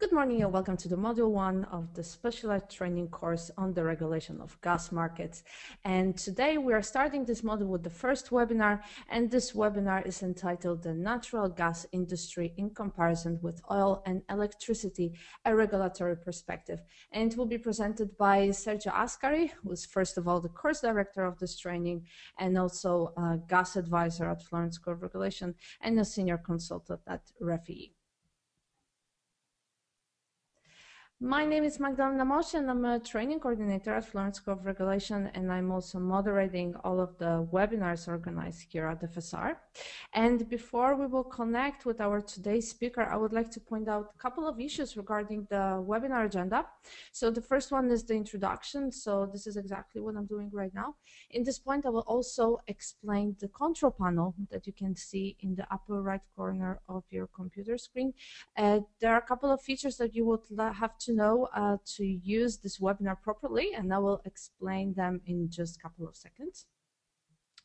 Good morning and welcome to the Module 1 of the Specialized Training course on the regulation of gas markets. And today we are starting this module with the first webinar, and this webinar is entitled The Natural Gas Industry in Comparison with Oil and Electricity, a Regulatory Perspective. And it will be presented by Sergio Ascari, who is first of all the course director of this training and also a gas advisor at Florence School of Regulation and a senior consultant at FSR. My name is Magdalena Mos, and I'm a training coordinator at Florence School of Regulation, and I'm also moderating all of the webinars organized here at FSR. And before we will connect with our today's speaker, I would like to point out a couple of issues regarding the webinar agenda. So the first one is the introduction. So this is exactly what I'm doing right now. In this point, I will also explain the control panel that you can see in the upper right corner of your computer screen. There are a couple of features that you would have to know to use this webinar properly, and I will explain them in just a couple of seconds.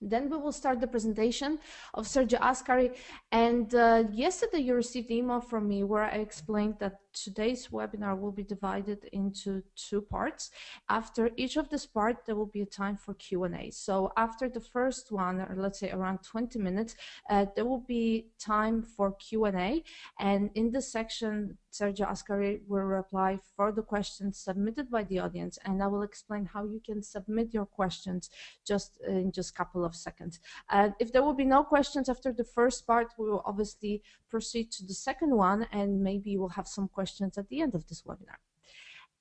Then we will start the presentation of Sergio Ascari. And yesterday you received an email from me where I explained that today's webinar will be divided into two parts. After each of this part, there will be a time for Q&A. So after the first one, or let's say around 20 minutes, there will be time for Q&A. And in this section, Sergio Ascari will reply for the questions submitted by the audience, and I will explain how you can submit your questions in just a couple of seconds. If there will be no questions after the first part, we will obviously proceed to the second one, and maybe we'll have some questions at the end of this webinar.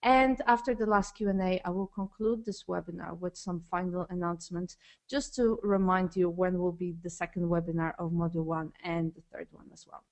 And after the last Q&A, I will conclude this webinar with some final announcements, just to remind you when will be the second webinar of Module 1 and the third one as well.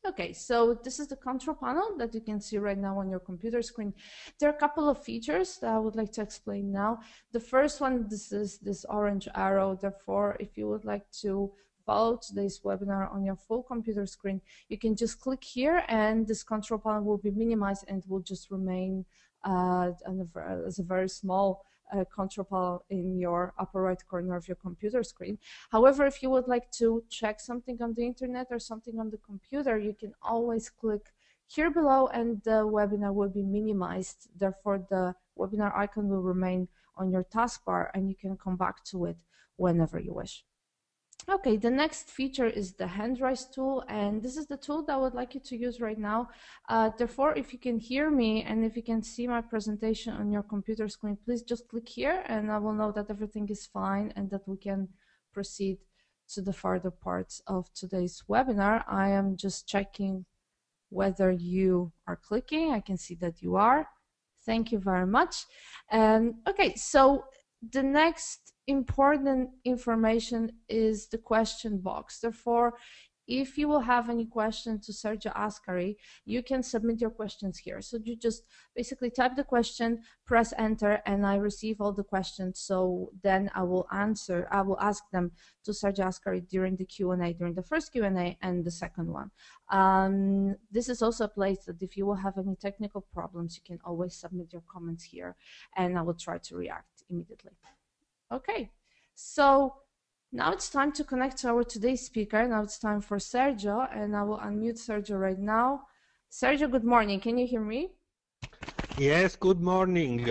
Okay, so this is the control panel that you can see right now on your computer screen. There are a couple of features that I would like to explain now. The first one, this is this orange arrow. Therefore, if you would like to follow today's webinar on your full computer screen, you can just click here and this control panel will be minimized and will just remain as a very small control panel in your upper right corner of your computer screen. However, if you would like to check something on the internet or something on the computer, you can always click here below and the webinar will be minimized. Therefore, the webinar icon will remain on your taskbar and you can come back to it whenever you wish. Okay, the next feature is the hand raise tool, and this is the tool that I would like you to use right now. Therefore, if you can hear me and if you can see my presentation on your computer screen, please just click here and I will know that everything is fine and that we can proceed to the further parts of today's webinar. I am just checking whether you are clicking. I can see that you are. Thank you very much. Okay, so the next important information is the question box. Therefore, if you will have any question to Sergio Ascari, you can submit your questions here. So you just basically type the question, press enter, and I receive all the questions. So then I will ask them to Sergio Ascari during the Q&A, during the first Q&A and the second one. This is also a place that if you will have any technical problems, you can always submit your comments here and I will try to react immediately. Okay, so now it's time to connect to our today's speaker. Now it's time for Sergio, and I will unmute Sergio right now. Sergio, good morning. Can you hear me? Yes, good morning.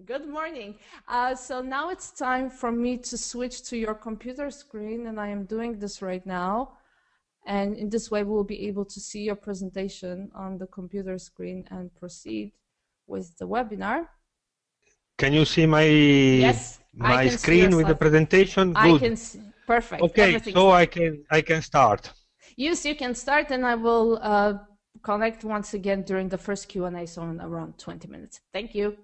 Good morning. So now it's time for me to switch to your computer screen, and I am doing this right now. And in this way, we'll be able to see your presentation on the computer screen and proceed with the webinar. Can you see my screen with the presentation? Good. I can see. Perfect. Okay, so I can start. Yes, you can start, and I will connect once again during the first Q&A, so in around 20 minutes. Thank you.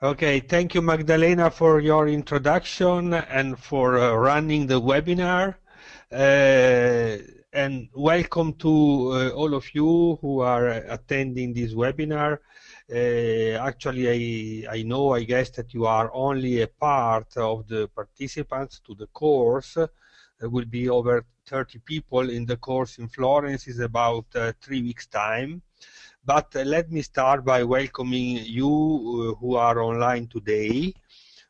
Okay, thank you, Magdalena, for your introduction and for running the webinar. And welcome to all of you who are attending this webinar. Actually, I guess that you are only a part of the participants to the course. There will be over 30 people in the course in Florence. It's about 3 weeks' time. But let me start by welcoming you who are online today.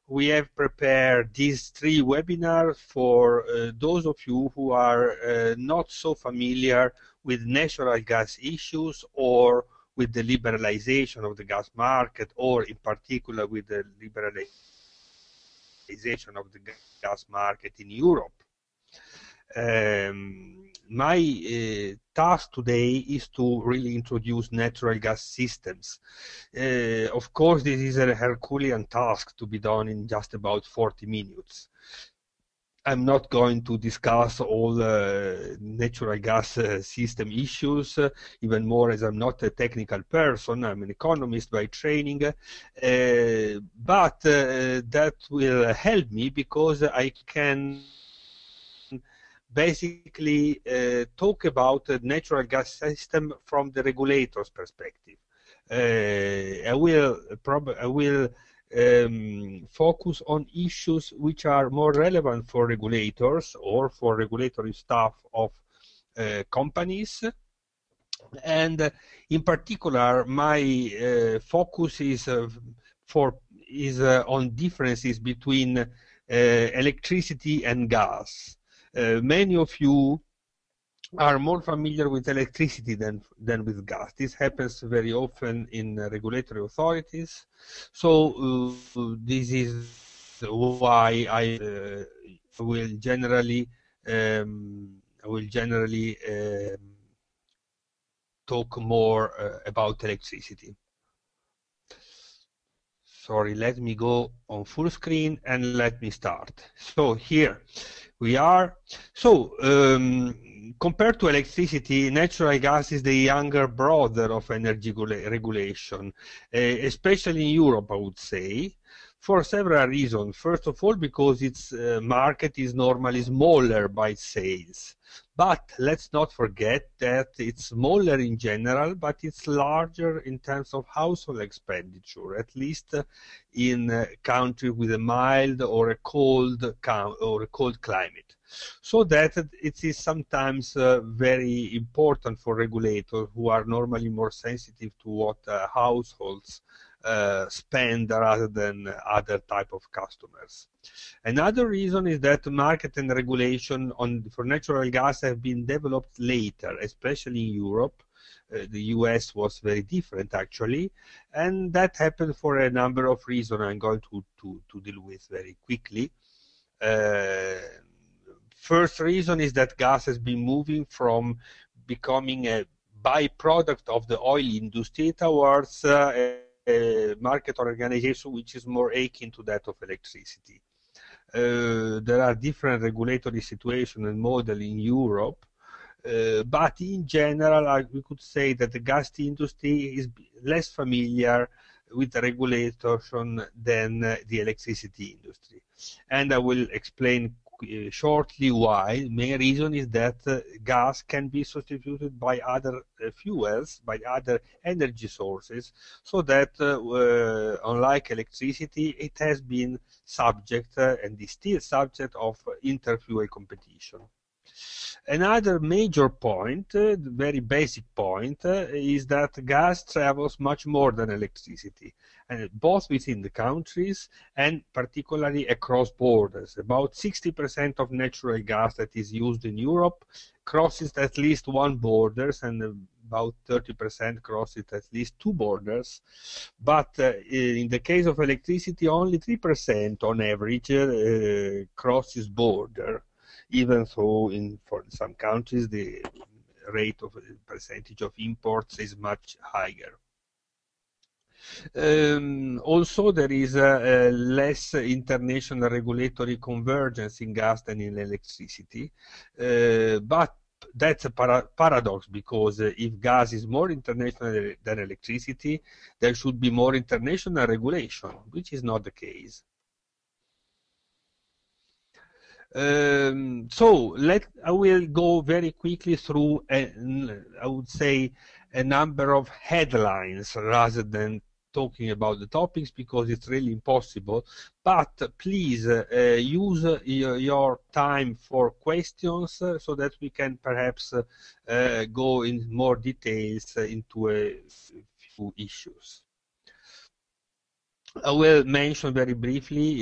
We have prepared these 3 webinars for those of you who are not so familiar with natural gas issues or with the liberalization of the gas market, or in particular with the liberalization of the gas market in Europe. My task today is to really introduce natural gas systems. Of course, this is a Herculean task to be done in just about 40 minutes. I'm not going to discuss all natural gas system issues, even more as I'm not a technical person. I'm an economist by training, but that will help me because I can basically talk about the natural gas system from the regulator's perspective. I will focus on issues which are more relevant for regulators or for regulatory staff of companies. And in particular, my focus is on differences between electricity and gas. Many of you are more familiar with electricity than with gas. This happens very often in regulatory authorities. So this is why I will generally talk more about electricity. Sorry, let me go on full screen and let me start. So here we are. So compared to electricity, natural gas is the younger brother of energy regulation, especially in Europe, I would say, for several reasons. First of all, because its market is normally smaller by sales. But let's not forget that it's smaller in general, but it's larger in terms of household expenditure, at least in countries with a mild or a cold climate. So that it is sometimes very important for regulators who are normally more sensitive to what households spend rather than other type of customers. Another reason is that market and regulation for natural gas have been developed later, especially in Europe. The US was very different actually, and that happened for a number of reasons I'm going to deal with very quickly. First reason is that gas has been moving from becoming a byproduct of the oil industry towards a market organization which is more akin to that of electricity. There are different regulatory situations and models in Europe, but in general, we could say that the gas industry is less familiar with the regulation than the electricity industry. And I will explain shortly why. Main reason is that gas can be substituted by other fuels, by other energy sources, so that unlike electricity, it has been subject and is still subject of inter-fuel competition. Another major point, very basic point, is that gas travels much more than electricity, and both within the countries and particularly across borders. About 60% of natural gas that is used in Europe crosses at least one border, and about 30% crosses at least two borders. But in the case of electricity, only 3% on average crosses border. Even though for some countries the rate of percentage of imports is much higher. Also, there is less international regulatory convergence in gas than in electricity, but that's a paradox, because if gas is more international than electricity, there should be more international regulation, which is not the case. So I will go very quickly through, I would say, a number of headlines rather than talking about the topics, because it's really impossible. But please use your time for questions so that we can perhaps go in more details into a few issues. I will mention very briefly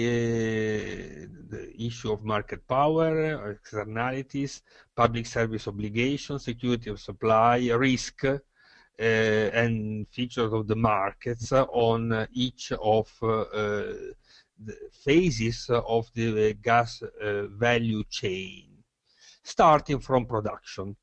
the issue of market power, externalities, public service obligations, security of supply, risk, and features of the markets on each of the phases of the gas value chain, starting from production.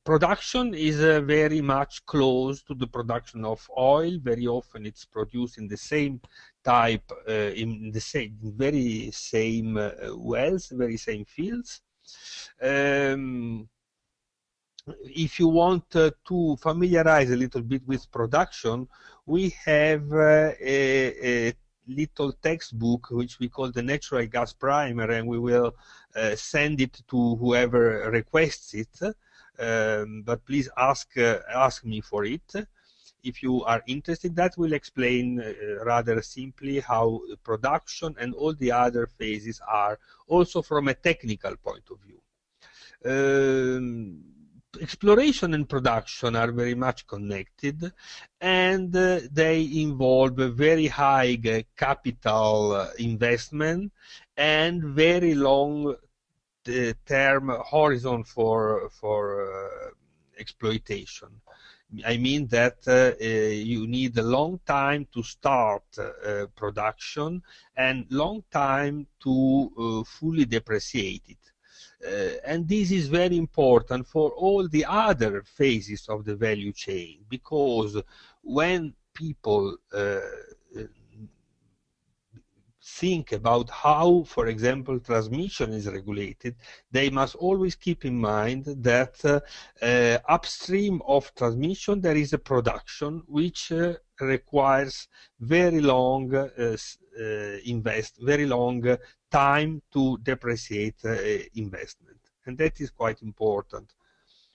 Production is very much close to the production of oil. Very often it's produced in the same type, in the very same wells, very same fields. If you want to familiarize a little bit with production, we have a little textbook which we call the natural gas primer, and we will send it to whoever requests it. But please ask me for it. If you are interested, that will explain rather simply how production and all the other phases are, also from a technical point of view. Exploration and production are very much connected, and they involve a very high capital investment and very long term horizon for exploitation. I mean that you need a long time to start production and long time to fully depreciate it. And this is very important for all the other phases of the value chain, because when people think about how, for example, transmission is regulated, they must always keep in mind that upstream of transmission there is a production which requires very long very long time to depreciate investment, and that is quite important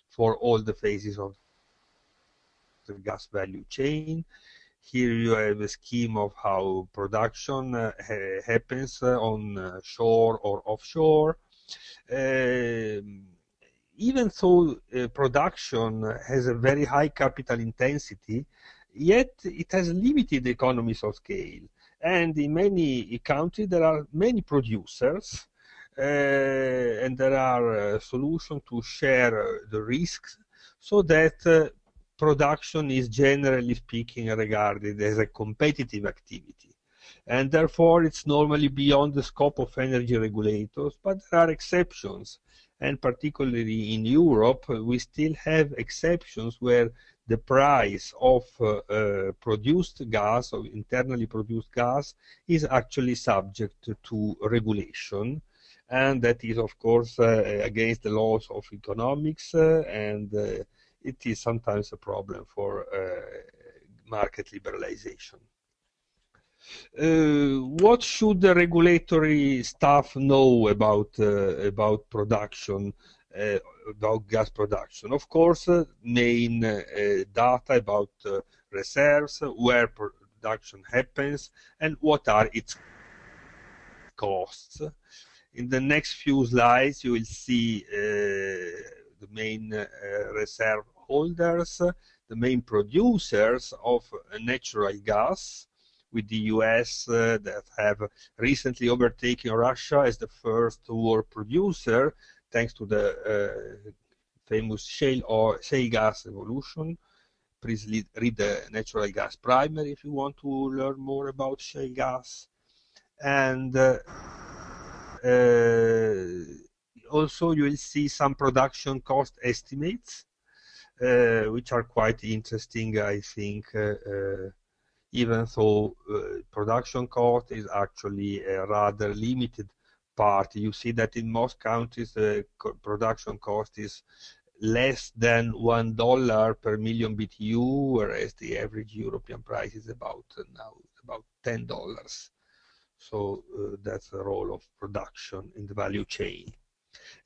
for all the phases of the gas value chain. Here you have a scheme of how production happens on shore or offshore. Even though production has a very high capital intensity, yet it has limited economies of scale. And in many countries there are many producers, and there are solutions to share the risks, so that production is generally speaking regarded as a competitive activity, and therefore it's normally beyond the scope of energy regulators. But there are exceptions, and particularly in Europe we still have exceptions where the price of produced gas, or internally produced gas, is actually subject to regulation, and that is of course against the laws of economics, and it is sometimes a problem for market liberalization. What should the regulatory staff know about production, about gas production? Of course, main data about reserves, where production happens, and what are its costs. In the next few slides, you will see the main reserve holders, the main producers of natural gas, with the US that have recently overtaken Russia as the first world producer, thanks to the famous shale gas revolution. Please read the natural gas primer if you want to learn more about shale gas. And also you will see some production cost estimates, which are quite interesting, I think, even though production cost is actually a rather limited part. You see that in most countries production cost is less than $1 per million BTU, whereas the average European price is about $10. So that's the role of production in the value chain.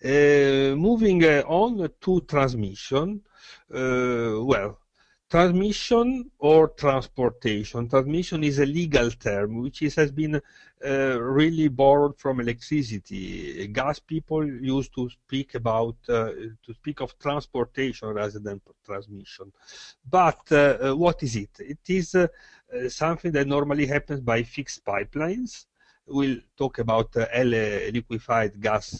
Moving on to transmission, well, Transmission or transportation. Transmission is a legal term which has been really borrowed from electricity. Gas people used to speak about of transportation rather than transmission. But what is it? It is something that normally happens by fixed pipelines. We'll talk about liquefied gas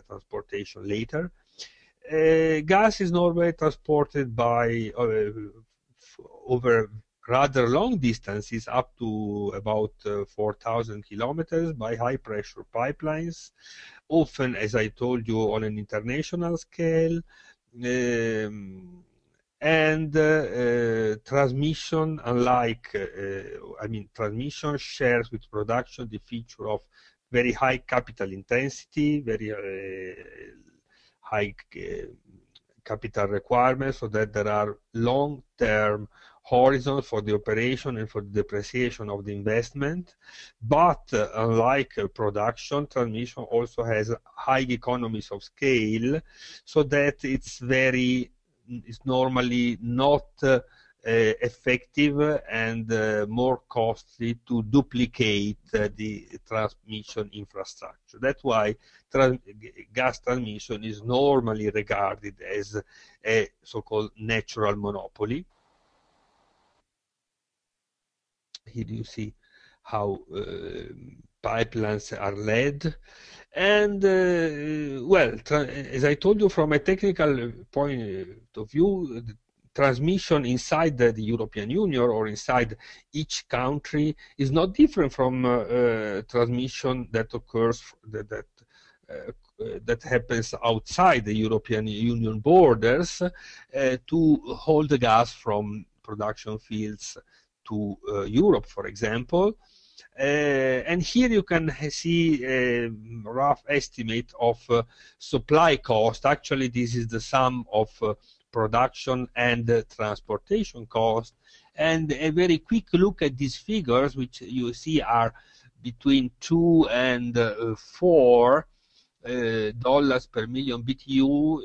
transportation later. Gas is normally transported by over rather long distances, up to about 4,000 kilometers, by high pressure pipelines, often, as I told you, on an international scale. Transmission, unlike, transmission shares with production the feature of very high capital intensity, very high capital requirements, so that there are long-term horizons for the operation and for the depreciation of the investment. But unlike production, transmission also has high economies of scale, so that it's normally not effective and more costly to duplicate the transmission infrastructure. That's why gas transmission is normally regarded as a so-called natural monopoly. Here you see how pipelines are led. And as I told you, from a technical point of view, the transmission inside the European Union or inside each country is not different from transmission that occurs that happens outside the European Union borders to hold the gas from production fields to Europe, for example. And here you can see a rough estimate of supply cost. Actually, this is the sum of production and transportation cost. And a very quick look at these figures, which you see are between 2 and 4 dollars per million BTU.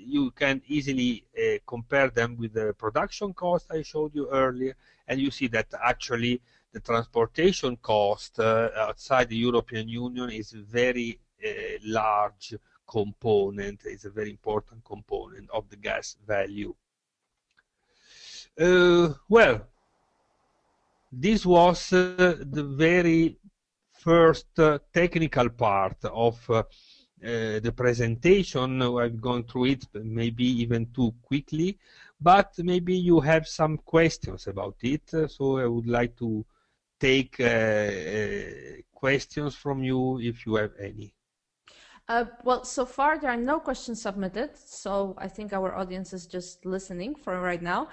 You can easily compare them with the production cost I showed you earlier, and you see that actually the transportation cost outside the European Union is a very large component. It's a very important component of the gas value. Well, this was the very first technical part of the presentation. I've gone through it maybe even too quickly, but maybe you have some questions about it, so I would like to take questions from you if you have any. Well, so far there are no questions submitted, so I think our audience is just listening for right now.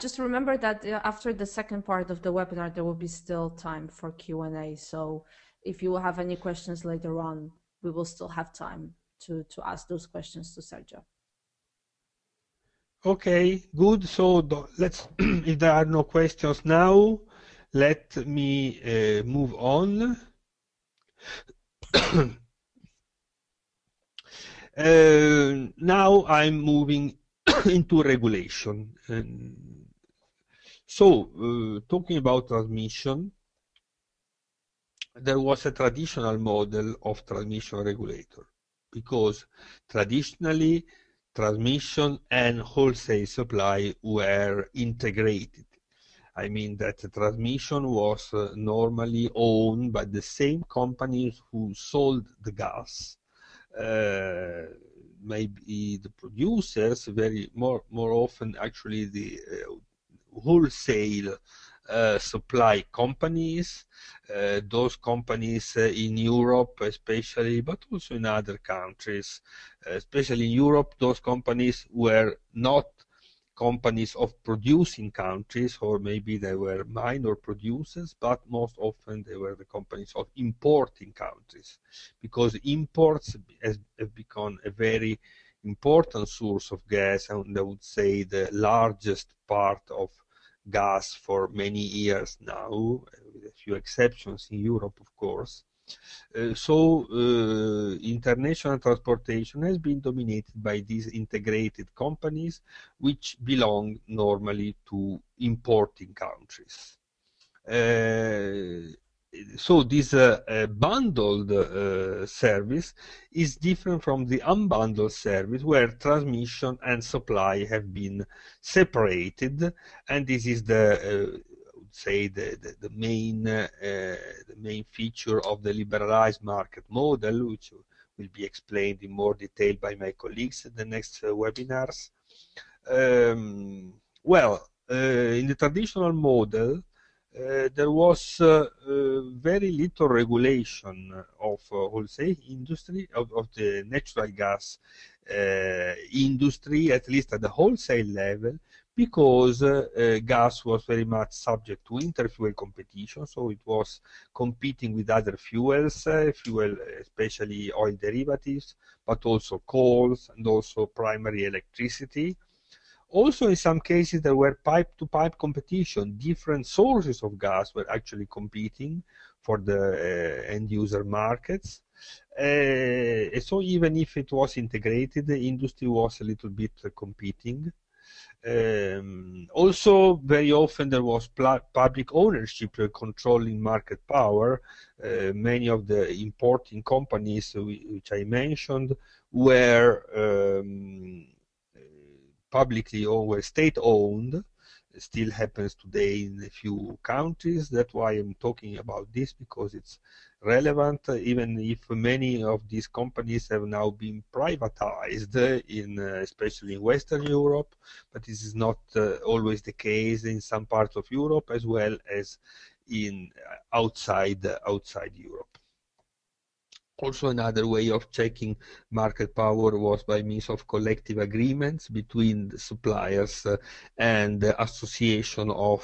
Just remember that after the second part of the webinar, there will be still time for Q&A. So if you have any questions later on, we will still have time to ask those questions to Sergio. Okay, good. So let's, if there are no questions now, let me move on. Now I'm moving into regulation. Talking about transmission, there was a traditional model of transmission regulator, because traditionally transmission and wholesale supply were integrated. I mean that the transmission was normally owned by the same companies who sold the gas. Maybe the producers, more often actually the wholesale supply companies, those companies in Europe especially, but also in other countries. Especially in Europe, those companies were not companies of producing countries, or maybe they were minor producers, but most often they were the companies of importing countries, because imports have become a very important source of gas, and I would say the largest part of gas for many years now, with a few exceptions in Europe, of course. International transportation has been dominated by these integrated companies, which belong normally to importing countries. So this bundled service is different from the unbundled service, where transmission and supply have been separated, and this is the say the main feature of the liberalized market model, which will be explained in more detail by my colleagues in the next webinars. In the traditional model, there was very little regulation of wholesale industry, of the natural gas industry, at least at the wholesale level, because gas was very much subject to interfuel competition, so it was competing with other fuels, especially oil derivatives, but also coals and also primary electricity. Also, in some cases, there were pipe-to-pipe competition. Different sources of gas were actually competing for the end-user markets. So even if it was integrated, the industry was a little bit competing. Also, very often there was public ownership controlling market power. Many of the importing companies which I mentioned were publicly or state-owned. Still happens today in a few countries. That's why I'm talking about this, because it's relevant, even if many of these companies have now been privatized, especially in Western Europe, but this is not always the case in some parts of Europe, as well as in outside Europe. Also, another way of checking market power was by means of collective agreements between the suppliers and the association of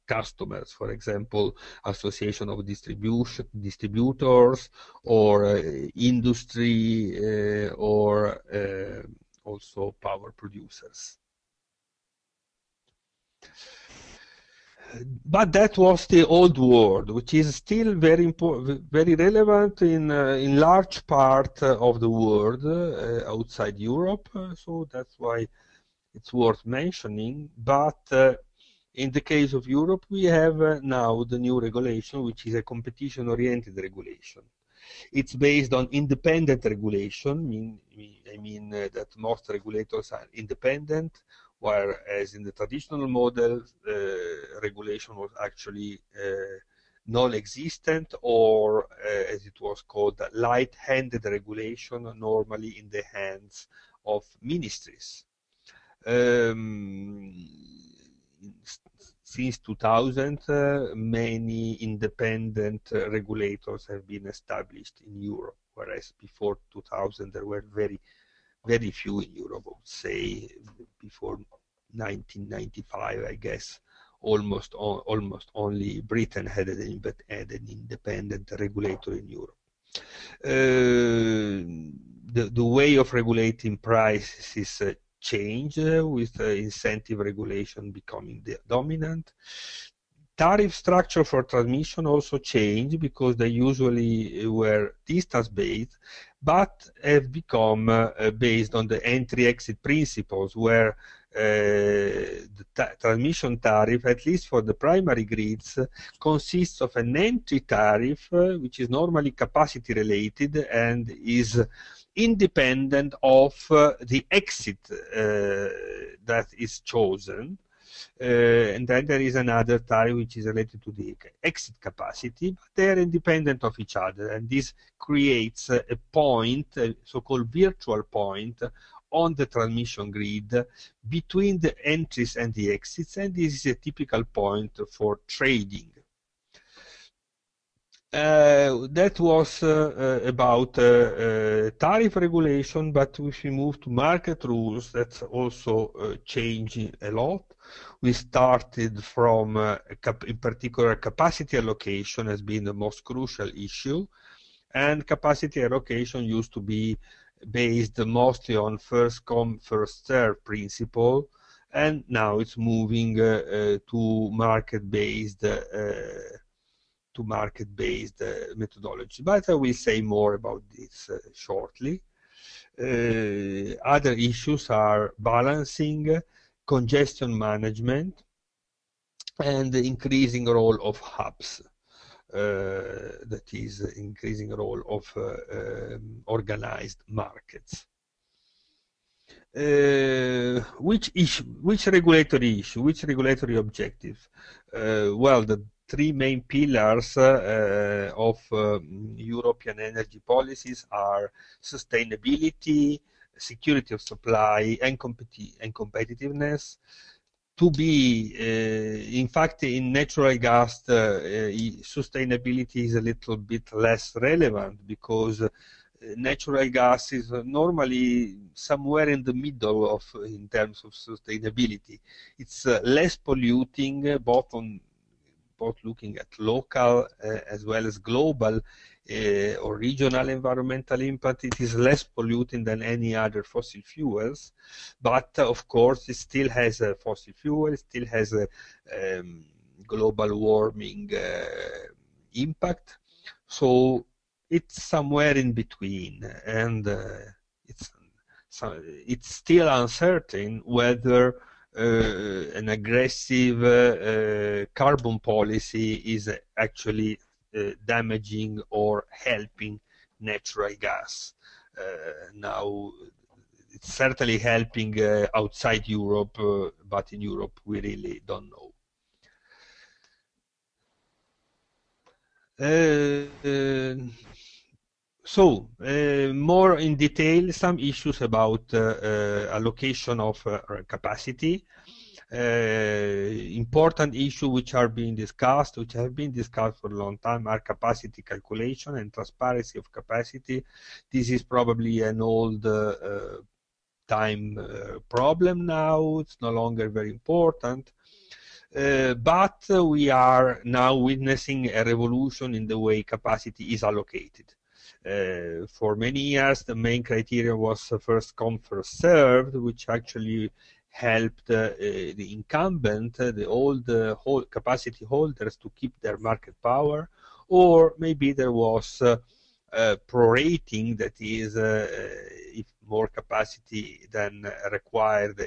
customers, for example, association of distributors, or industry, or also power producers. But that was the old world, which is still very important, very relevant in large part of the world outside Europe. So that's why it's worth mentioning. But in the case of Europe, we have now the new regulation, which is a competition-oriented regulation. It's based on independent regulation. I mean that most regulators are independent, whereas in the traditional model, regulation was actually non-existent, or as it was called, light-handed regulation, normally in the hands of ministries. Since 2000, many independent regulators have been established in Europe, whereas before 2000 there were very few in Europe. I would say before 1995, I guess, almost only Britain had an independent regulator in Europe. The way of regulating prices change with incentive regulation becoming the dominant. Tariff structure for transmission also changed, because they usually were distance-based, but have become based on the entry-exit principles, where the transmission tariff, at least for the primary grids, consists of an entry tariff, which is normally capacity related and is independent of the exit that is chosen. And then there is another tariff which is related to the exit capacity, but they are independent of each other, and this creates a point, a so-called virtual point, on the transmission grid between the entries and the exits, and this is a typical point for trading. That was about tariff regulation, but if we move to market rules, that's also changing a lot. We started from, in particular, capacity allocation has been the most crucial issue, and capacity allocation used to be based mostly on first come, first serve principle, and now it's moving to market-based to market-based methodology. But I will say more about this shortly. Other issues are balancing, congestion management, and the increasing role of hubs. That is increasing role of organized markets. Which regulatory issue, which regulatory objectives? Well, the three main pillars of European energy policies are sustainability, security of supply, and competitiveness. To be, in fact, in natural gas, sustainability is a little bit less relevant because natural gas is normally somewhere in the middle of in terms of sustainability. It's less polluting, both looking at local as well as global or regional environmental impact. It is less polluting than any other fossil fuels, but of course it still has a fossil fuel, it still has a global warming impact. So it's somewhere in between, and it's still uncertain whether an aggressive carbon policy is actually damaging or helping natural gas. Now, it's certainly helping outside Europe, but in Europe we really don't know. So, more in detail, some issues about allocation of capacity. Important issues which have been discussed for a long time, are capacity calculation and transparency of capacity. This is probably an old time problem now. It's no longer very important. But we are now witnessing a revolution in the way capacity is allocated. For many years, the main criteria was first come, first served, which actually helped the incumbent, the old capacity holders, to keep their market power, or maybe there was prorating, that is, if more capacity than required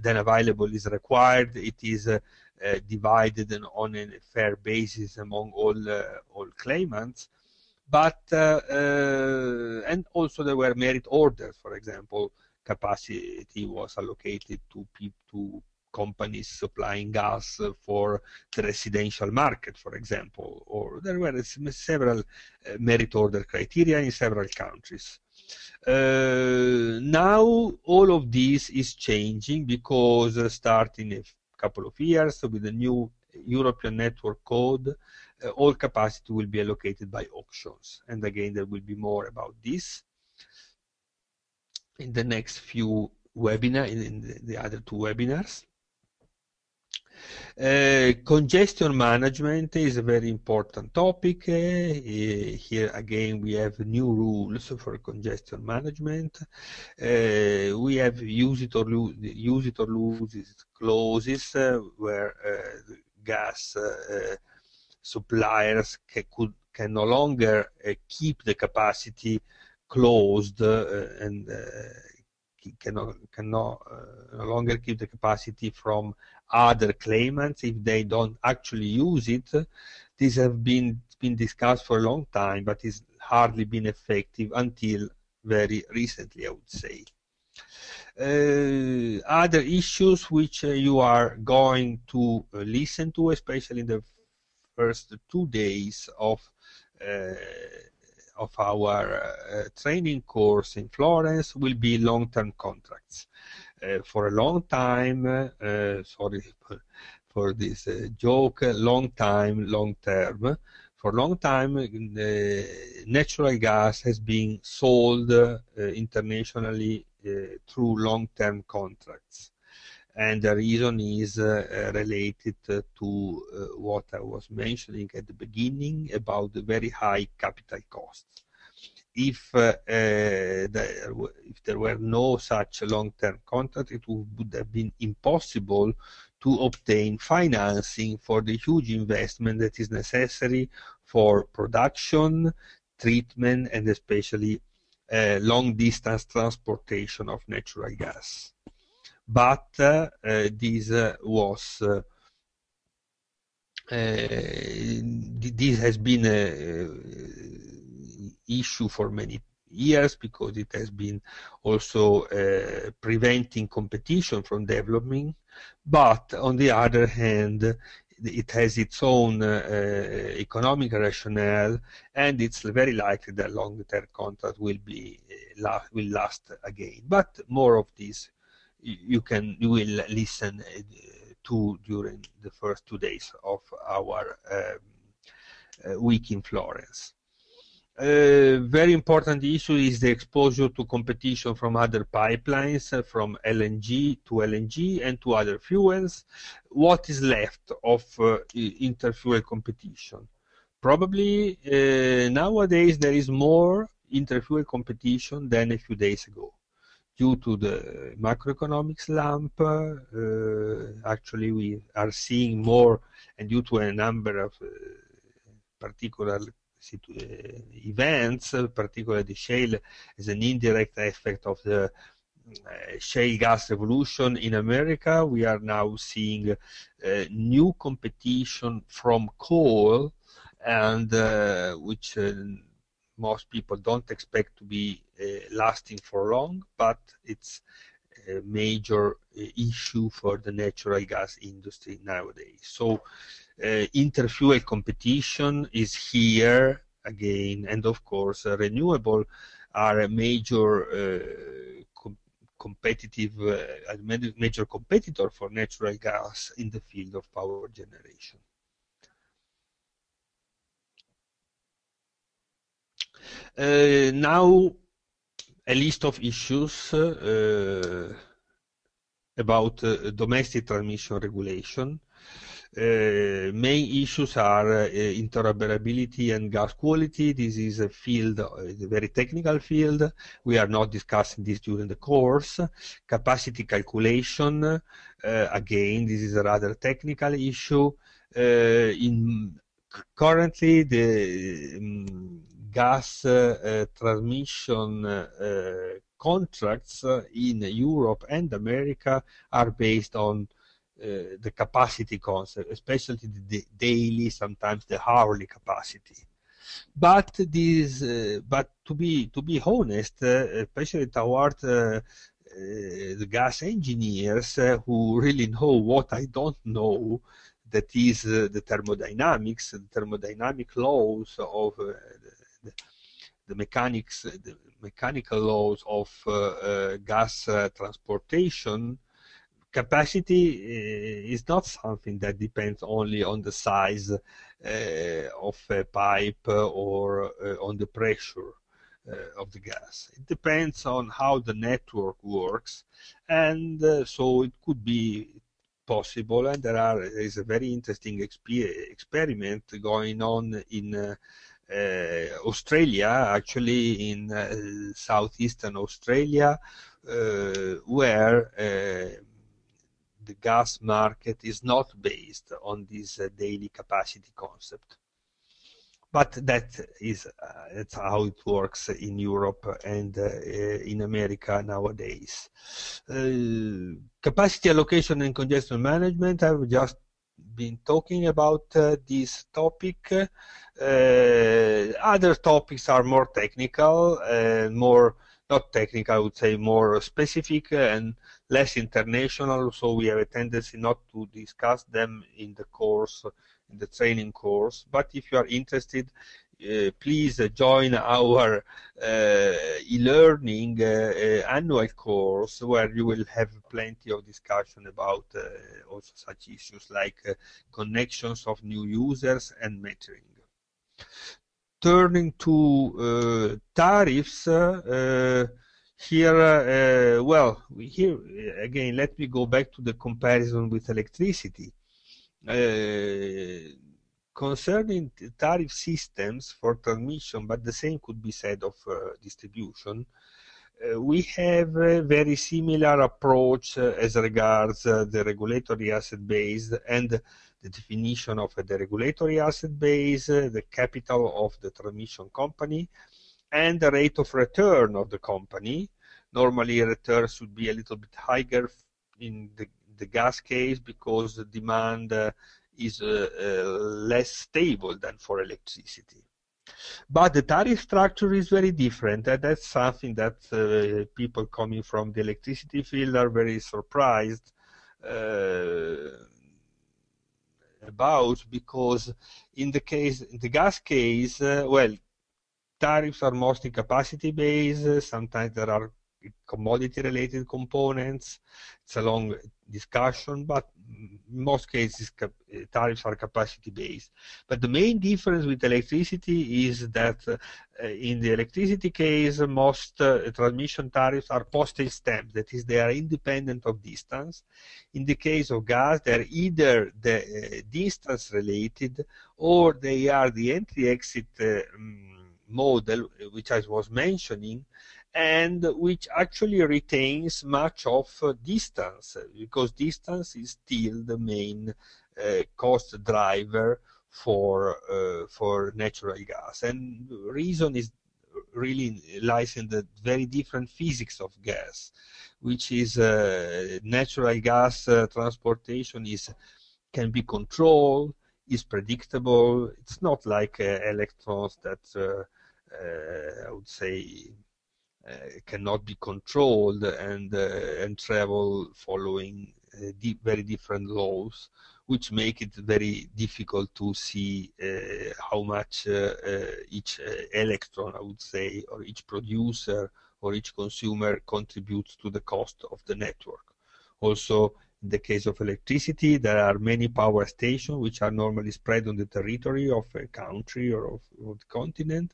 than available is required, it is divided on a fair basis among all claimants. But and also there were merit orders. For example, capacity was allocated to companies supplying gas for the residential market, for example, or there were several merit order criteria in several countries. Now all of this is changing because starting a couple of years with the new European Network Code, all capacity will be allocated by auctions. And again, there will be more about this in the next few webinars, in the other two webinars. Congestion management is a very important topic. Here again we have new rules for congestion management. We have use it or lose it clauses where the gas suppliers can no longer keep the capacity closed and can no longer keep the capacity from other claimants if they don't actually use it. This has been discussed for a long time, but it's hardly been effective until very recently, I would say. Other issues which you are going to listen to, especially in the first 2 days of our training course in Florence, will be long-term contracts. For a long time, sorry for this joke, long time, long term. For a long time, natural gas has been sold internationally through long-term contracts. And the reason is related to what I was mentioning at the beginning about the very high capital costs. If there were no such long-term contract, it would have been impossible to obtain financing for the huge investment that is necessary for production, treatment, and especially long-distance transportation of natural gas. But this has been an issue for many years because it has been also preventing competition from developing. But on the other hand, it has its own economic rationale, and it's very likely that long-term contract will last again. But more of this you will listen to during the first 2 days of our week in Florence. Very important issue is the exposure to competition from other pipelines, from LNG to LNG and to other fuels. What is left of interfuel competition? Probably nowadays there is more interfuel competition than a few days ago. Due to the macroeconomic slump, actually we are seeing more, and due to a number of particular events, particularly the shale as an indirect effect of the shale gas revolution in America. We are now seeing new competition from coal, and which most people don't expect to be lasting for long, but it's a major issue for the natural gas industry nowadays. So interfuel competition is here again, and of course renewable are a major major competitor for natural gas in the field of power generation. Now a list of issues about domestic transmission regulation. Main issues are interoperability and gas quality. This is a field, a very technical field. We are not discussing this during the course. Capacity calculation, again, this is a rather technical issue. Currently, the gas transmission contracts in Europe and America are based on the capacity concept, especially the daily, sometimes the hourly capacity. But to be honest, especially toward the gas engineers who really know what I don't know, that is the thermodynamics, the thermodynamic laws of the mechanical laws of gas transportation. Capacity is not something that depends only on the size of a pipe or on the pressure of the gas. It depends on how the network works, and so it could be possible, and there is a very interesting experiment going on in Australia, actually in southeastern Australia, where the gas market is not based on this daily capacity concept. But that's how it works in Europe and in America nowadays. Capacity allocation and congestion management, I've just been talking about this topic. Other topics are more technical, not technical, I would say more specific and less international, so we have a tendency not to discuss them in the course, in the training course. But if you are interested, please join our e-learning annual course, where you will have plenty of discussion about also such issues like connections of new users and metering. Turning to tariffs, here, here again, let me go back to the comparison with electricity. concerning tariff systems for transmission, but the same could be said of distribution, we have a very similar approach as regards the regulatory asset base and the definition of the regulatory asset base, the capital of the transmission company, and the rate of return of the company. Normally, return should be a little bit higher in the gas case because the demand is less stable than for electricity. But the tariff structure is very different, and that's something that people coming from the electricity field are very surprised about, because in the gas case, well, tariffs are mostly capacity based. Sometimes there are commodity related components. It's a long discussion, but in most cases tariffs are capacity based. But the main difference with electricity is that in the electricity case, most transmission tariffs are postage stamped. That is, they are independent of distance. In the case of gas, they're either the distance related, or they are the entry-exit model, which I was mentioning, and which actually retains much of distance, because distance is still the main cost driver for natural gas. And the reason is really lies in the very different physics of gas, which is natural gas transportation can be controlled, is predictable. It's not like electrons that I would say cannot be controlled and travel following very different laws, which make it very difficult to see how much each electron, I would say, or each producer or each consumer contributes to the cost of the network. Also, in the case of electricity, there are many power stations which are normally spread on the territory of a country or of the continent.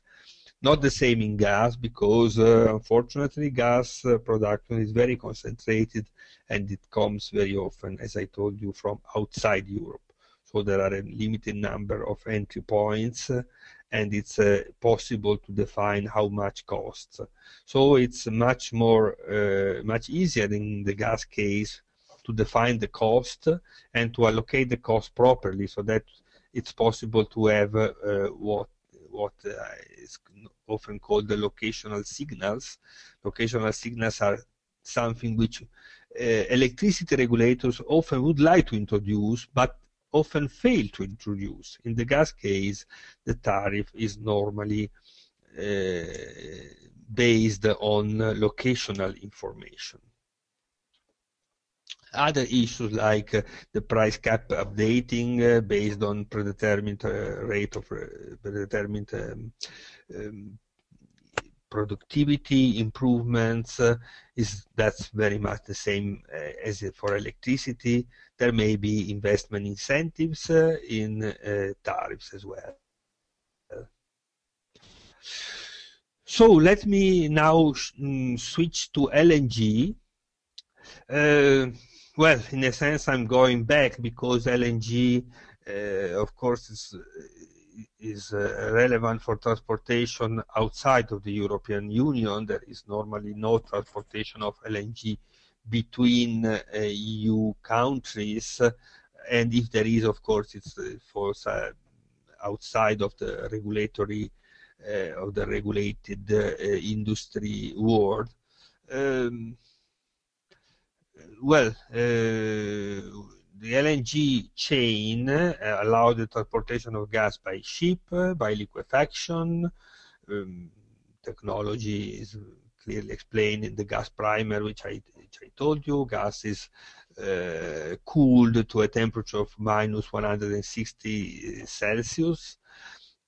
Not the same in gas, because unfortunately gas production is very concentrated, and it comes very often, as I told you, from outside Europe. So there are a limited number of entry points, and it's possible to define how much costs. So it's much easier in the gas case to define the cost and to allocate the cost properly, so that it's possible to have what is often called the locational signals. Locational signals are something which electricity regulators often would like to introduce, but often fail to introduce. In the gas case, the tariff is normally based on locational information. Other issues like the price cap updating based on predetermined rate of predetermined productivity improvements, that's very much the same as for electricity. There may be investment incentives in tariffs as well. So let me now switch to LNG. Well, in a sense, I'm going back because LNG, of course, is relevant for transportation outside of the European Union. There is normally no transportation of LNG between EU countries, and if there is, of course, it's falls outside of the regulatory of the regulated industry world. Well, the LNG chain allowed the transportation of gas by ship, by liquefaction. Technology is clearly explained in the gas primer, which I told you. Gas is cooled to a temperature of minus 160 Celsius.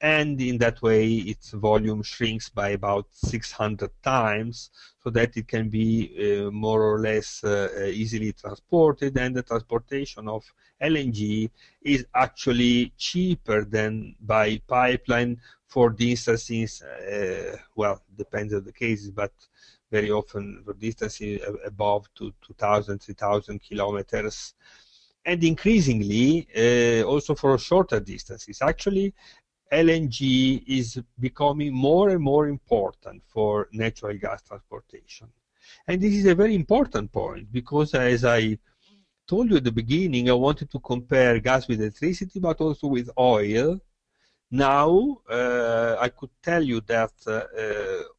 And in that way, its volume shrinks by about 600 times, so that it can be more or less easily transported. And the transportation of LNG is actually cheaper than by pipeline for distances, well, depends on the cases, but very often for distances above 2,000, 3,000 kilometers. and increasingly also for shorter distances. Actually, LNG is becoming more and more important for natural gas transportation. And this is a very important point because, as I told you at the beginning, I wanted to compare gas with electricity, but also with oil. Now, I could tell you that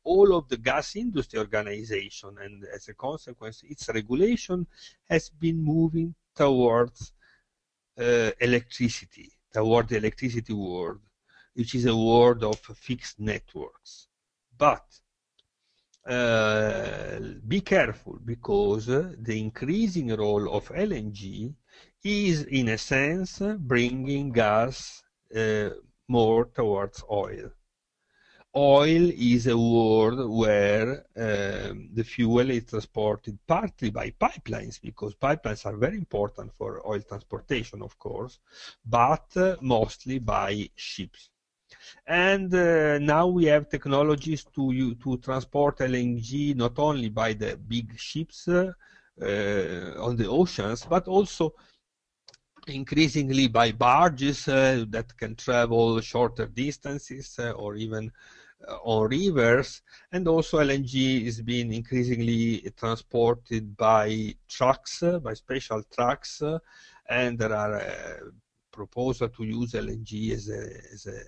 all of the gas industry organization, and as a consequence, its regulation has been moving towards electricity, toward the electricity world, which is a world of fixed networks. But be careful, because the increasing role of LNG is, in a sense, bringing gas more towards oil. Oil is a world where the fuel is transported partly by pipelines, because pipelines are very important for oil transportation, of course, but mostly by ships. And now we have technologies to transport LNG not only by the big ships on the oceans, but also increasingly by barges that can travel shorter distances or even on rivers. And also LNG is being increasingly transported by trucks, by special trucks, and there are proposals to use LNG as a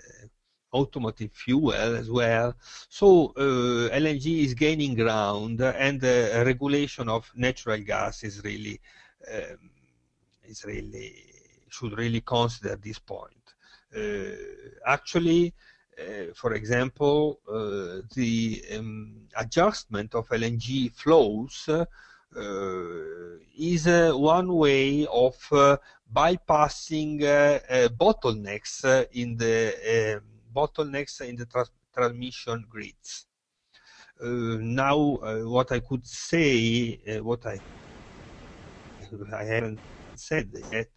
automotive fuel as well. So LNG is gaining ground, and the regulation of natural gas is really should really consider this point. Actually, for example, the adjustment of LNG flows is one way of bypassing bottlenecks in the transmission grids. Now, what I could say, what I haven't said yet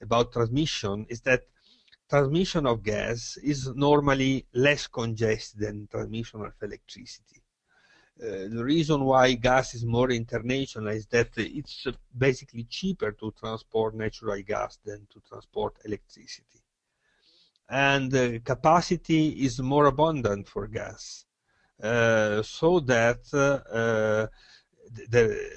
about transmission, is that transmission of gas is normally less congested than transmission of electricity. The reason why gas is more international is that it's basically cheaper to transport natural gas than to transport electricity. And capacity is more abundant for gas, so that the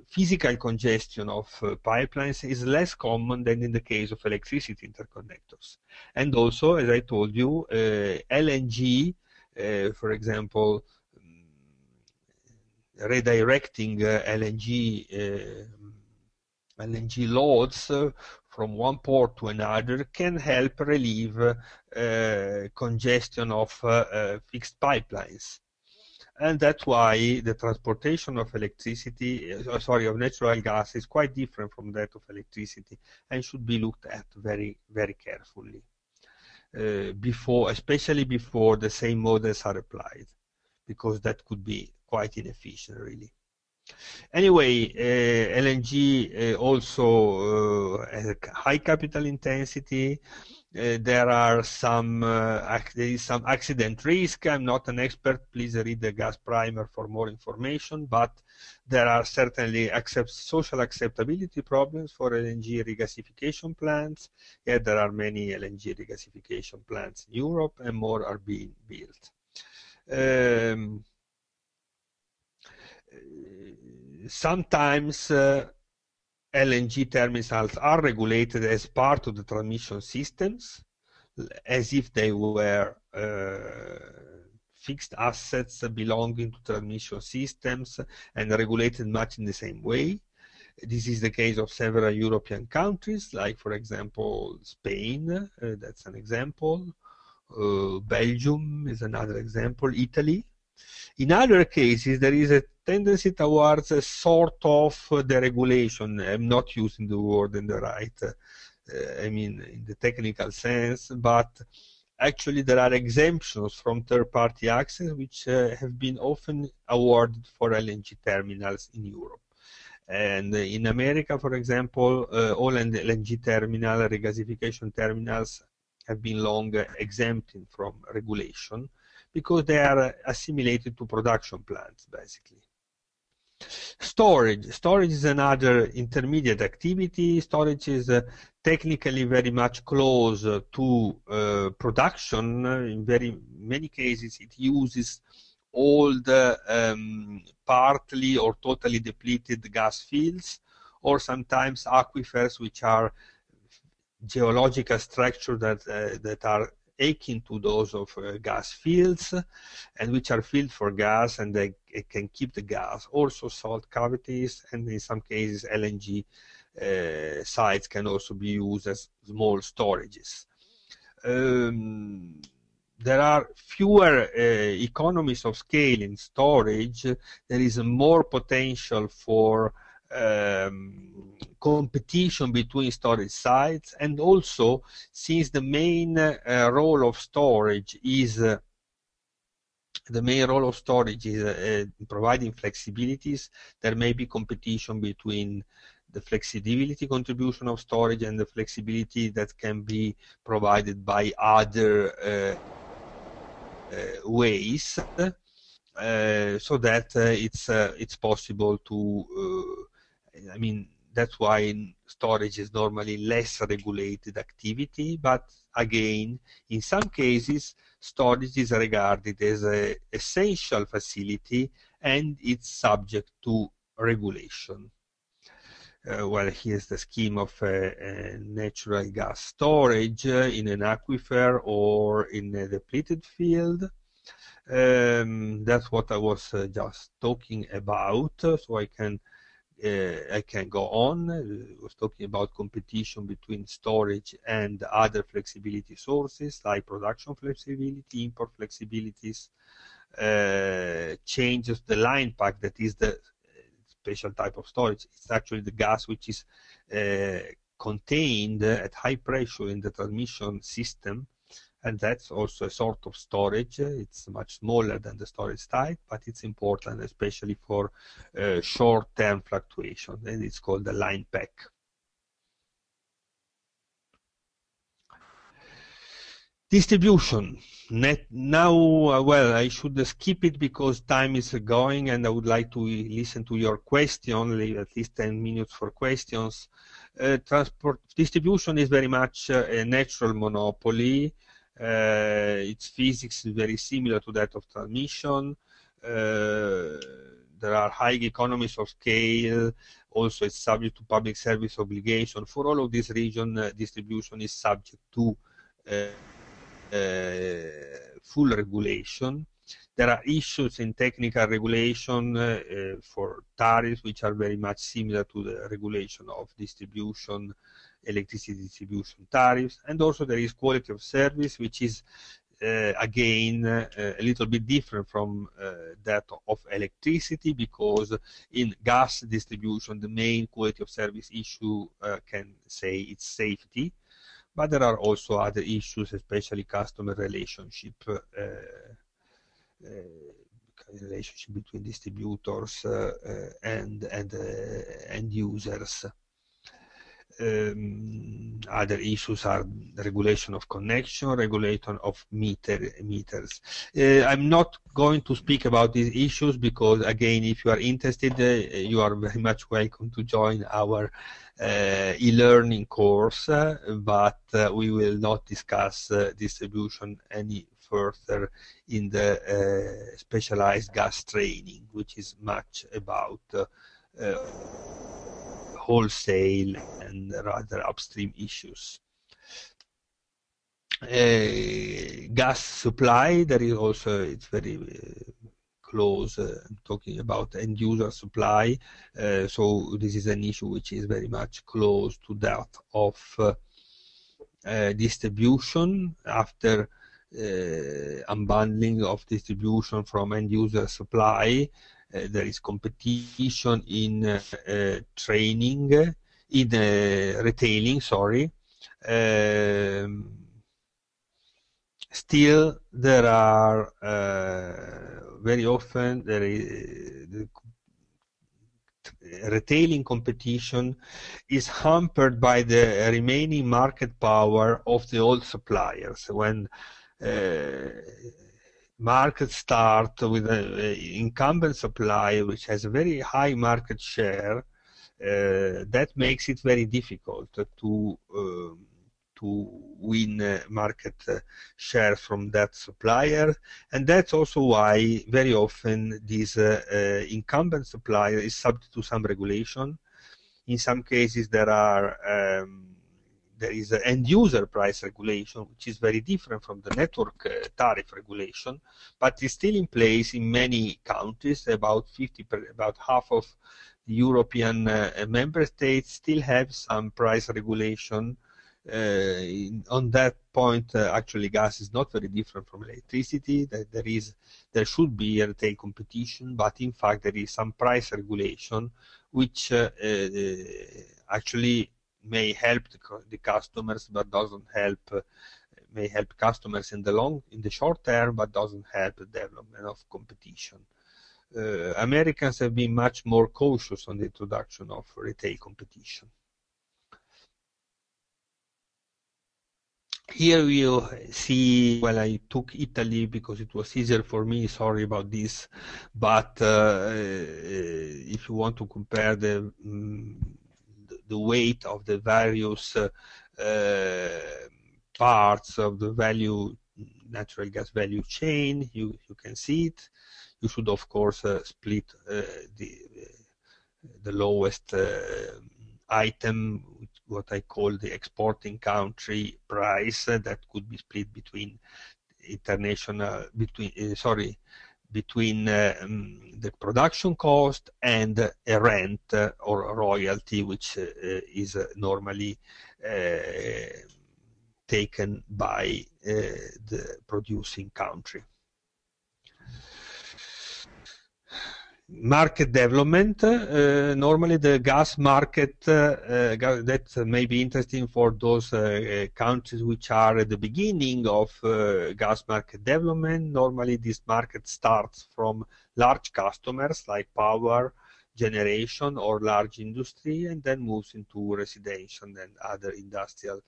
physical congestion of pipelines is less common than in the case of electricity interconnectors. And also, as I told you, LNG, for example, redirecting LNG loads from one port to another can help relieve congestion of fixed pipelines. And that's why the transportation of of natural gas is quite different from that of electricity, and should be looked at very, very carefully, especially before the same models are applied, because that could be quite inefficient, really. Anyway, LNG also has a high capital intensity. There is some accident risk. I'm not an expert. Please read the gas primer for more information. But there are certainly social acceptability problems for LNG regasification plants. Yeah, there are many LNG regasification plants in Europe, and more are being built. Sometimes LNG terminals are regulated as part of the transmission systems, as if they were fixed assets belonging to transmission systems and regulated much in the same way. This is the case of several European countries, like, for example, Spain, that's an example. Belgium is another example, Italy. In other cases, there is a tendency towards a sort of deregulation. I'm not using the word in the right, I mean, in the technical sense, but actually there are exemptions from third-party access, which have been often awarded for LNG terminals in Europe. And in America, for example, all LNG terminal, regasification terminals have been long exempted from regulation, because they are assimilated to production plants, basically. Storage is another intermediate activity. Storage is technically very much close to production. In very many cases, it uses all the partly or totally depleted gas fields, or sometimes aquifers, which are geological structures that are akin to those of gas fields, and which are filled for gas, and they can keep the gas. Also salt cavities, and in some cases LNG sites can also be used as small storages. There are fewer economies of scale in storage. There is more potential for competition between storage sites, and also since the main role of storage is providing flexibilities, there may be competition between the flexibility contribution of storage and the flexibility that can be provided by other ways, so that it's possible to I mean, that's why storage is normally less regulated activity, but again, in some cases, storage is regarded as an essential facility and it's subject to regulation. Well, here's the scheme of natural gas storage in an aquifer or in a depleted field. That's what I was just talking about, so I can go on. I was talking about competition between storage and other flexibility sources like production flexibility, import flexibilities, changes the line pack, that is the special type of storage. It's actually the gas which is contained at high pressure in the transmission system, and that's also a sort of storage. It's much smaller than the storage type, but it's important, especially for short-term fluctuation, and it's called the line pack. Distribution. Now, well, I should skip it because time is going, and I would like to listen to your question, leave at least 10 minutes for questions. Transport distribution is very much a natural monopoly. Its physics is very similar to that of transmission. There are high economies of scale. Also, it's subject to public service obligation. For all of this region, distribution is subject to full regulation. There are issues in technical regulation for tariffs, which are very much similar to the regulation of distribution, electricity distribution tariffs, and also there is quality of service, which is again a little bit different from that of electricity, because in gas distribution the main quality of service issue can say it's safety, but there are also other issues, especially customer relationship between distributors and end users. Other issues are regulation of connection, regulation of meters. I'm not going to speak about these issues because, again, if you are interested, you are very much welcome to join our e-learning course, but we will not discuss distribution any further in the specialized gas training, which is much about wholesale and rather upstream issues. Gas supply, there is also, it's very close, talking about end user supply, so this is an issue which is very much close to that of distribution. After unbundling of distribution from end user supply, there is competition in training, in retailing, sorry. Still, there are very often there is retailing competition is hampered by the remaining market power of the old suppliers. When market start with an incumbent supplier which has a very high market share, that makes it very difficult to win market share from that supplier, and that's also why very often this incumbent supplier is subject to some regulation. In some cases there is an end user price regulation, which is very different from the network tariff regulation, but is still in place in many countries. About half of the European member states still have some price regulation. On that point, actually, gas is not very different from electricity. There should be retail competition, but in fact, there is some price regulation, which actually may help the customers, but doesn't help. May help customers in the short term, but doesn't help the development of competition. Americans have been much more cautious on the introduction of retail competition. Here you see, well, I took Italy because it was easier for me, sorry about this, but if you want to compare the weight of the various parts of the natural gas value chain, you can see it. You should, of course, split the lowest item, what I call the exporting country price, that could be split between the production cost and a rent or a royalty, which is normally taken by the producing country. Market development. Normally the gas market, that may be interesting for those countries which are at the beginning of gas market development. Normally this market starts from large customers like power generation or large industry, and then moves into residential and other industrial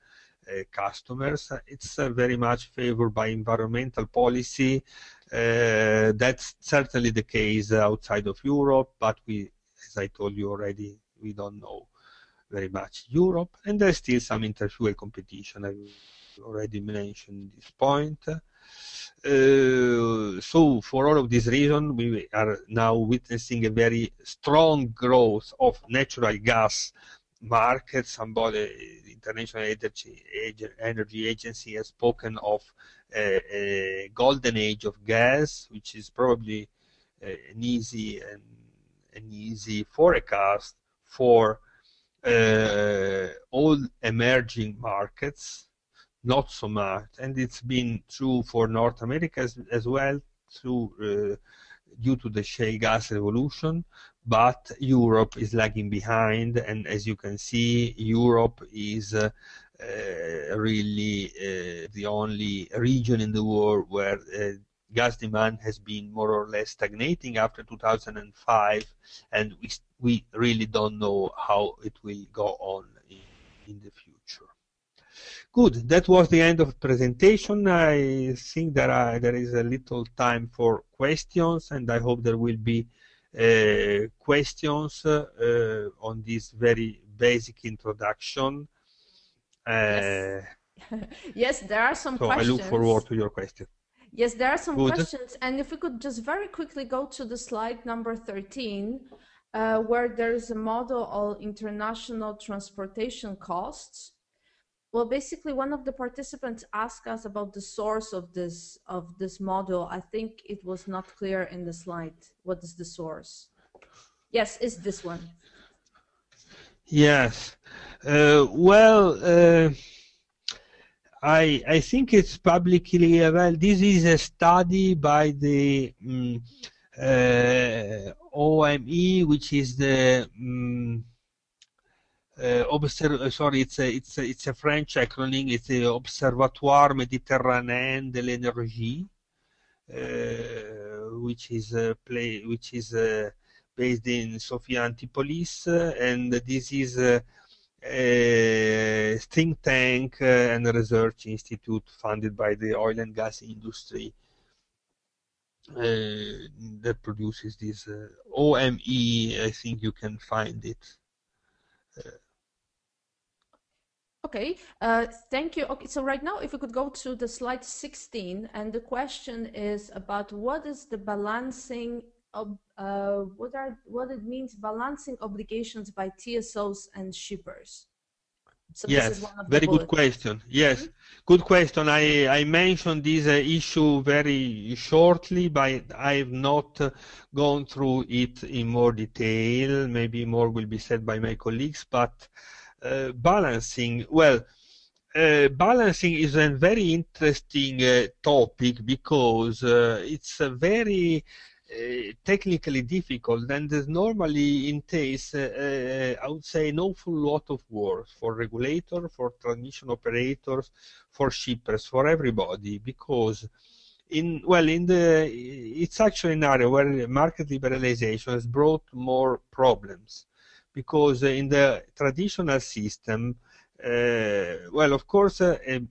customers. It's very much favored by environmental policy. That's certainly the case outside of Europe, but as I told you already, we don't know very much Europe, and there's still some interfuel competition. I already mentioned this point. So for all of these reasons, we are now witnessing a very strong growth of natural gas markets. The International Energy Agency has spoken of a golden age of gas, which is probably an easy forecast for all emerging markets. Not so much, and it's been true for North America as well, due to the shale gas revolution, but Europe is lagging behind, and as you can see, Europe is really the only region in the world where gas demand has been more or less stagnating after 2005, and we really don't know how it will go on in the future. Good, that was the end of the presentation. I think there is a little time for questions, and I hope there will be questions on this very basic introduction. Yes. Yes, there are some questions. I look forward to your questions. Yes, there are some questions, and if we could just very quickly go to the slide number 13, where there is a model of international transportation costs. Well, basically, one of the participants asked us about the source of this model. I think it was not clear in the slide. What is the source? Yes, it's this one. Yes. I think it's publicly available. This is a study by the OME, which is the it's a French acronym. It's the Observatoire Méditerranéen de l'Énergie, which is based in Sophia Antipolis, and this is a think tank and research institute funded by the oil and gas industry. that produces this OME. I think you can find it. Okay, thank you. Okay, so right now, if we could go to the slide 16, and the question is about what is the balancing of what it means balancing obligations by TSOs and shippers. So this is Yes, one of the very good bullet points. question. Yes, good question. I mentioned this issue very shortly, but I've not gone through it in more detail. Maybe more will be said by my colleagues, but balancing, well, balancing is a very interesting topic because it's a very technically difficult, and it normally entails, I would say, an awful lot of work for regulator, for transmission operators, for shippers, for everybody, because it's actually an area where market liberalization has brought more problems, because in the traditional system, well, of course, a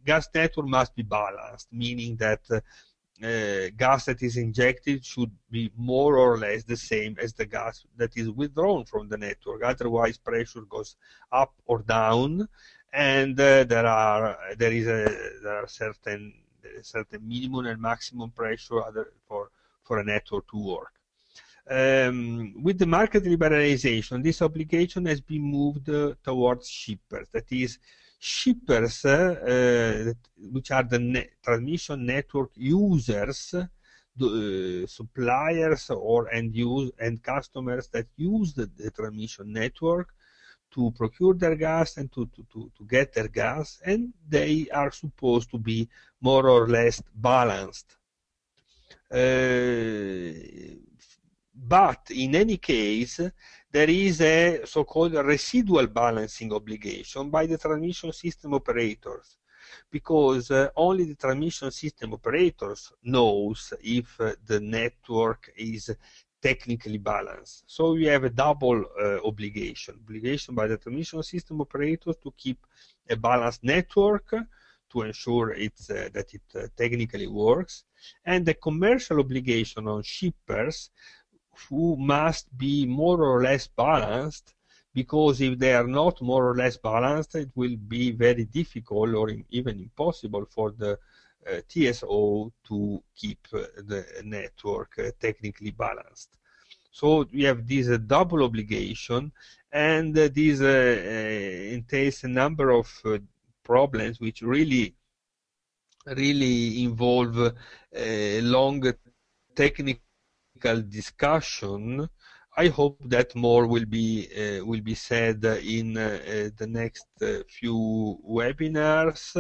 gas network must be balanced, meaning that gas that is injected should be more or less the same as the gas that is withdrawn from the network. Otherwise, pressure goes up or down, and there are certain minimum and maximum pressure for a network to work. With the market liberalization, this obligation has been moved towards shippers. That is, shippers, which are the transmission network users, suppliers or end customers that use the transmission network to procure their gas and to get their gas, and they are supposed to be more or less balanced. But in any case, there is a so-called residual balancing obligation by the transmission system operators, because only the transmission system operators knows if the network is technically balanced. So we have a double obligation by the transmission system operators to keep a balanced network, to ensure that it technically works, and the commercial obligation on shippers, who must be more or less balanced, because if they are not more or less balanced, it will be very difficult or even impossible for the TSO to keep the network technically balanced. So we have this double obligation, and this entails a number of problems which really involve a long technical discussion. I hope that more will be said in the next few webinars.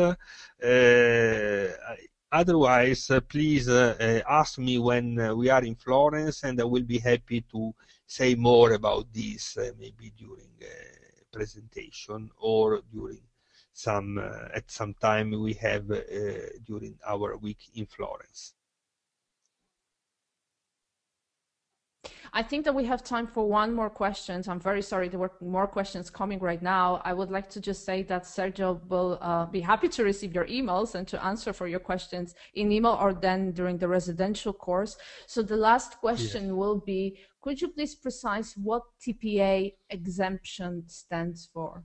Otherwise, please ask me when we are in Florence, and I will be happy to say more about this, maybe during a presentation or during at some time we have during our week in Florence. I think that we have time for one more question. I'm very sorry, there were more questions coming right now. I would like to just say that Sergio will be happy to receive your emails and to answer for your questions in email or then during the residential course. So the last question will be, could you please precise what TPA exemption stands for?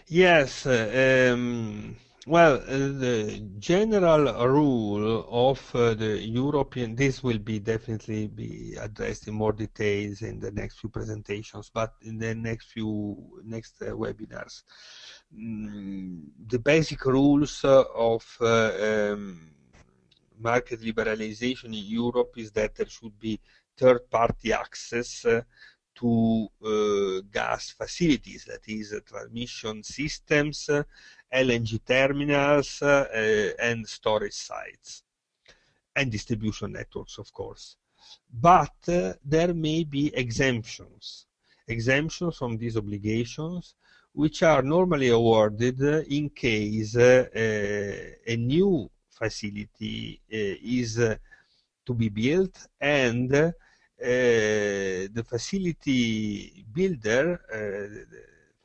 Yes, well, the general rule of the European, this will definitely be addressed in more details in the next few presentations, but in the next webinars. The basic rules of market liberalization in Europe is that there should be third-party access to gas facilities, that is transmission systems, LNG terminals, and storage sites, and distribution networks, of course. But there may be exemptions from these obligations, which are normally awarded in case a new facility is to be built, and the facility builder, the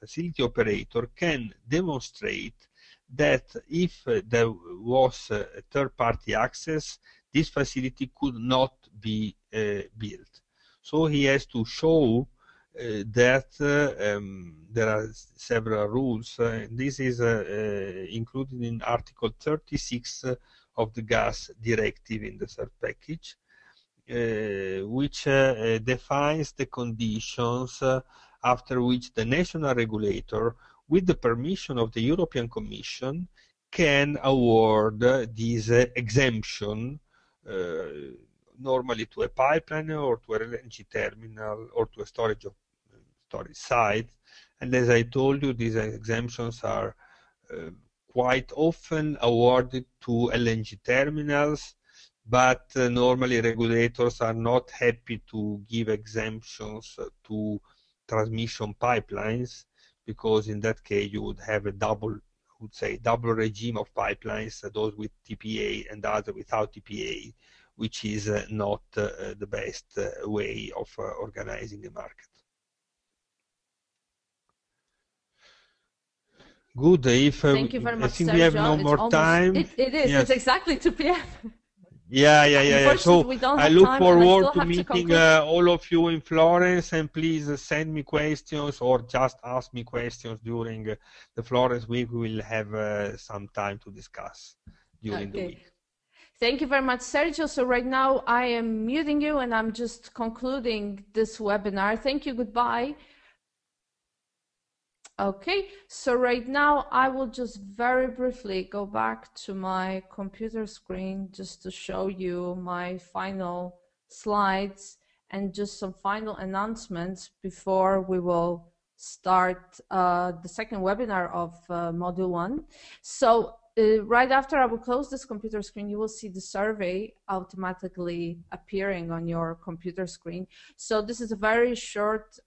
facility operator, can demonstrate that if there was third-party access, this facility could not be built. So he has to show that there are several rules. This is included in Article 36 of the gas directive in the third package, which defines the conditions after which the national regulator, with the permission of the European Commission, can award this exemption normally to a pipeline or to an LNG terminal or to a storage site. And as I told you, these exemptions are quite often awarded to LNG terminals, but normally regulators are not happy to give exemptions to transmission pipelines, because in that case you would have a double regime of pipelines, those with TPA and others without TPA, which is not the best way of organizing a market. Good. Thank you very much, I think Sergio. we have no more time. It is. Yes. It's exactly 2 p.m. Yeah. So I look forward to meeting all of you in Florence, and please send me questions or just ask me questions during the Florence week. We will have some time to discuss during the week. Thank you very much, Sergio. So right now I am muting you and I'm just concluding this webinar. Thank you. Goodbye. Okay, so right now I will just very briefly go back to my computer screen just to show you my final slides and just some final announcements before we will start the second webinar of Module 1. So right after I will close this computer screen, you will see the survey automatically appearing on your computer screen. So this is a very short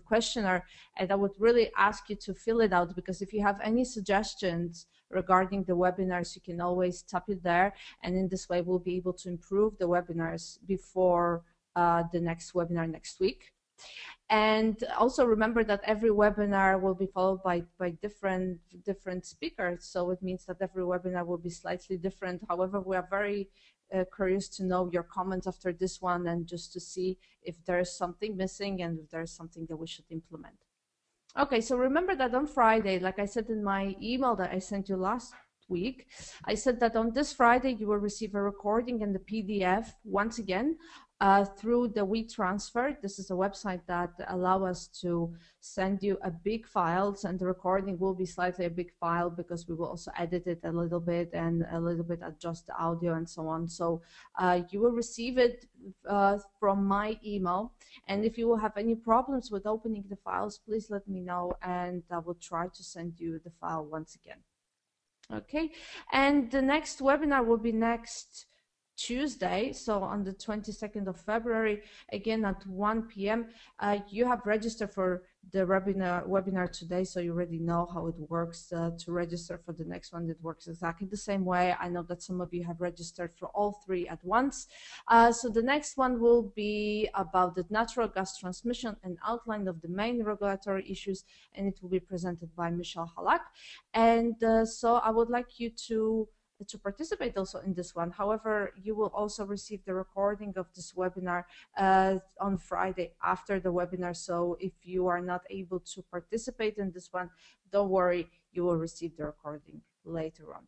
questionnaire, and I would really ask you to fill it out, because if you have any suggestions regarding the webinars, you can always tap it there, and in this way we'll be able to improve the webinars before the next webinar next week. And also remember that every webinar will be followed by different speakers. So it means that every webinar will be slightly different. However, we are very curious to know your comments after this one, and just to see if there is something missing and if there is something that we should implement. Okay, so remember that on Friday, like I said in my email that I sent you last week, I said that on this Friday you will receive a recording and the PDF once again through the WeTransfer. This is a website that allows us to send you a big files, and the recording will be slightly a big file because we will also edit it a little bit and a little bit adjust the audio and so on. So you will receive it from my email, and if you will have any problems with opening the files, please let me know and I will try to send you the file once again. Okay, and the next webinar will be next Tuesday, so on the 22nd of February, again at 1 p.m. You have registered for the webinar today, so you already know how it works. To register for the next one, it works exactly the same way. I know that some of you have registered for all three at once. So the next one will be about the natural gas transmission and outline of the main regulatory issues, and it will be presented by Michelle Halak. And so I would like you to participate also in this one. However, you will also receive the recording of this webinar on Friday after the webinar. So if you are not able to participate in this one, don't worry, you will receive the recording later on.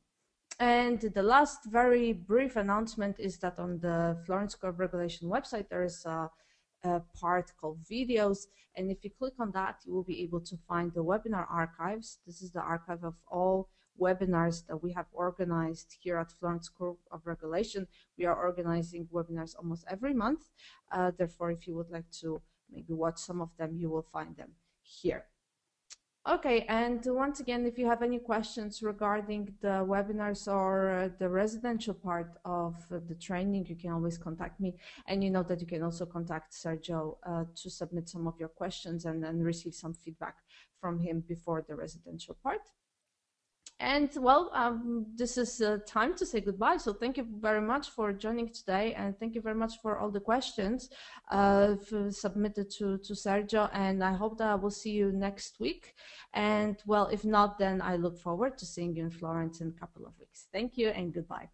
And the last very brief announcement is that on the Florence School of Regulation website, there is a part called videos, and if you click on that, you will be able to find the webinar archives. This is the archive of all webinars that we have organized here at Florence School of Regulation. We are organizing webinars almost every month. Therefore, if you would like to maybe watch some of them, you will find them here. Okay, and once again, if you have any questions regarding the webinars or the residential part of the training, you can always contact me. And you know that you can also contact Sergio to submit some of your questions and then receive some feedback from him before the residential part. And well, this is time to say goodbye. So thank you very much for joining today, and thank you very much for all the questions submitted to Sergio. And I hope that I will see you next week. And well, if not, then I look forward to seeing you in Florence in a couple of weeks. Thank you and goodbye.